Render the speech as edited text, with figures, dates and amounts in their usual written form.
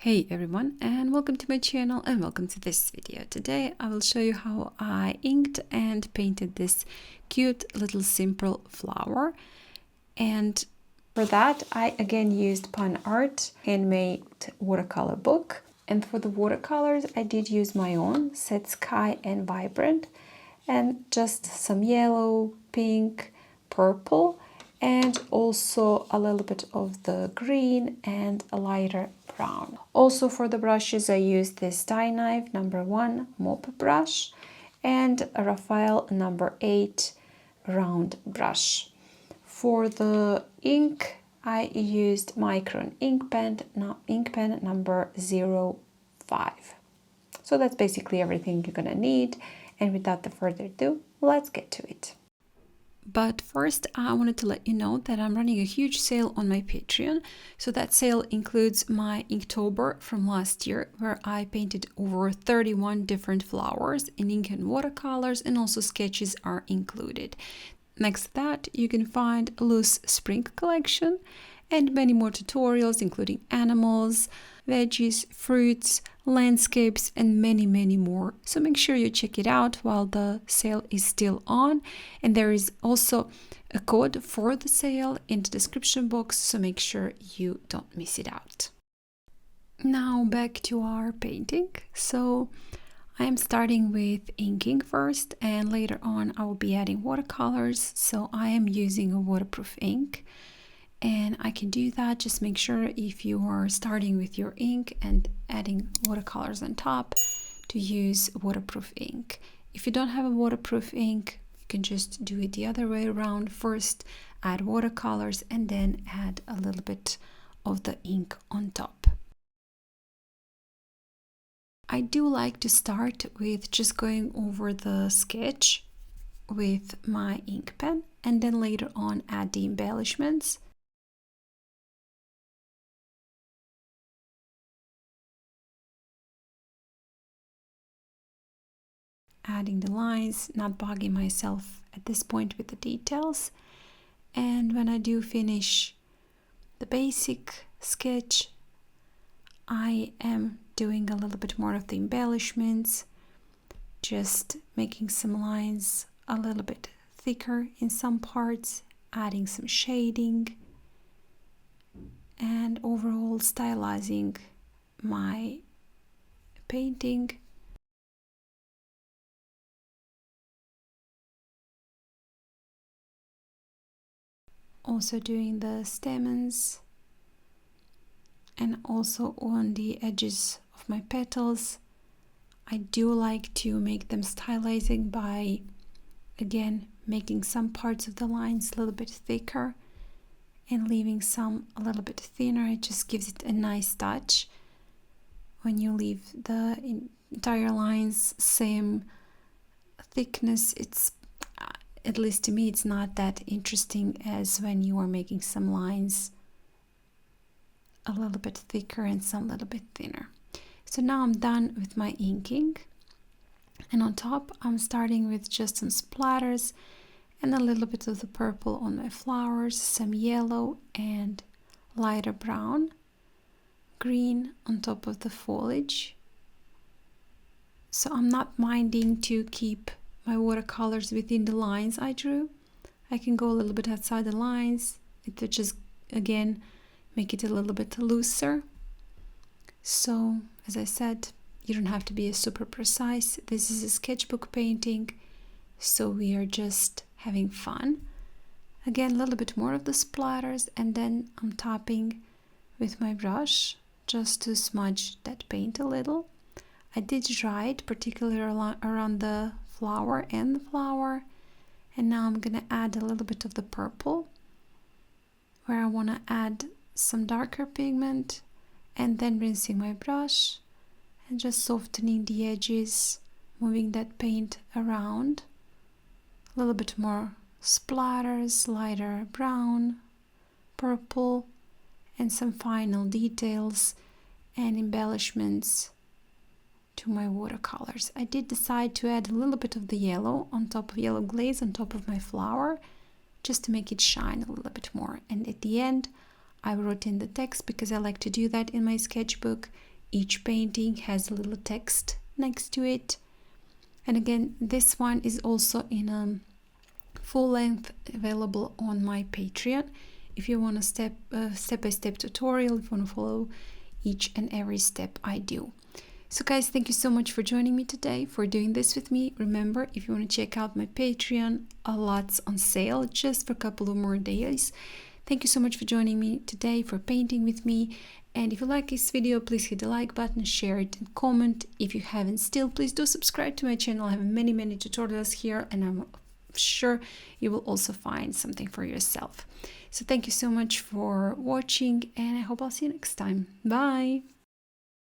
Hey everyone, and welcome to my channel and welcome to this video. Today I will show you how I inked and painted this cute little simple flower. And for that I again used Panart handmade watercolor book. And for the watercolors I did use my own Set Sky and Vibrant, and just some yellow, pink, purple, and also a little bit of the green and a lighter brown. Also for the brushes I used this Dainayw #1 mop brush and a Raphael #8 round brush. For the ink I used Micron ink pen number 05. So that's basically everything you're gonna need, and without further ado, let's get to it. But first, I wanted to let you know that I'm running a huge sale on my Patreon. So that sale includes my Inktober from last year, where I painted over 31 different flowers in ink and watercolors, and also sketches are included. Next to that, you can find a loose spring collection and many more tutorials, including animals, veggies, fruits, landscapes, and many more. So make sure you check it out while the sale is still on. And there is also a code for the sale in the description box, so make sure you don't miss it out. Now back to our painting. So I am starting with inking first, and later on I will be adding watercolors. So I am using a waterproof ink. And I can do that. Just make sure if you are starting with your ink and adding watercolors on top to use waterproof ink. If you don't have a waterproof ink, you can just do it the other way around. First add watercolors and then add a little bit of the ink on top. I do like to start with just going over the sketch with my ink pen, and then later on add the embellishments. Adding the lines, not bogging myself at this point with the details. And when I do finish the basic sketch, I am doing a little bit more of the embellishments, just making some lines a little bit thicker in some parts, adding some shading, and overall stylizing my painting. Also doing the stamens, and also on the edges of my petals. I do like to make them stylizing by, again, making some parts of the lines a little bit thicker and leaving some a little bit thinner. It just gives it a nice touch. When you leave the entire lines same thickness, it's, at least to me, it's not that interesting as when you are making some lines a little bit thicker and some a little bit thinner. So now I'm done with my inking, and on top I'm starting with just some splatters and a little bit of the purple on my flowers, some yellow and lighter brown, green on top of the foliage. So I'm not minding to keep my watercolors within the lines I drew. I can go a little bit outside the lines. It would just, again, make it a little bit looser. So, as I said, you don't have to be super precise. This is a sketchbook painting, so we are just having fun. Again, a little bit more of the splatters, and then I'm topping with my brush just to smudge that paint a little. I did dry it, particularly around the flower and the flower, and now I'm gonna add a little bit of the purple where I want to add some darker pigment, and then rinsing my brush and just softening the edges, moving that paint around. A little bit more splatters, lighter brown, purple, and some final details and embellishments to my watercolors. I did decide to add a little bit of the yellow on top of yellow glaze on top of my flower, just to make it shine a little bit more. And at the end I wrote in the text, because I like to do that in my sketchbook, each painting has a little text next to it. And again, this one is also in a full length, available on my Patreon. If you want a step-by-step tutorial, if you want to follow each and every step I do. So guys, thank you so much for joining me today, for doing this with me. Remember, if you want to check out my Patreon, a lot's on sale just for a couple of more days. Thank you so much for joining me today, for painting with me. And if you like this video, please hit the like button, share it, and comment. If you haven't still, please do subscribe to my channel. I have many tutorials here, and I'm sure you will also find something for yourself. So thank you so much for watching, and I hope I'll see you next time. Bye!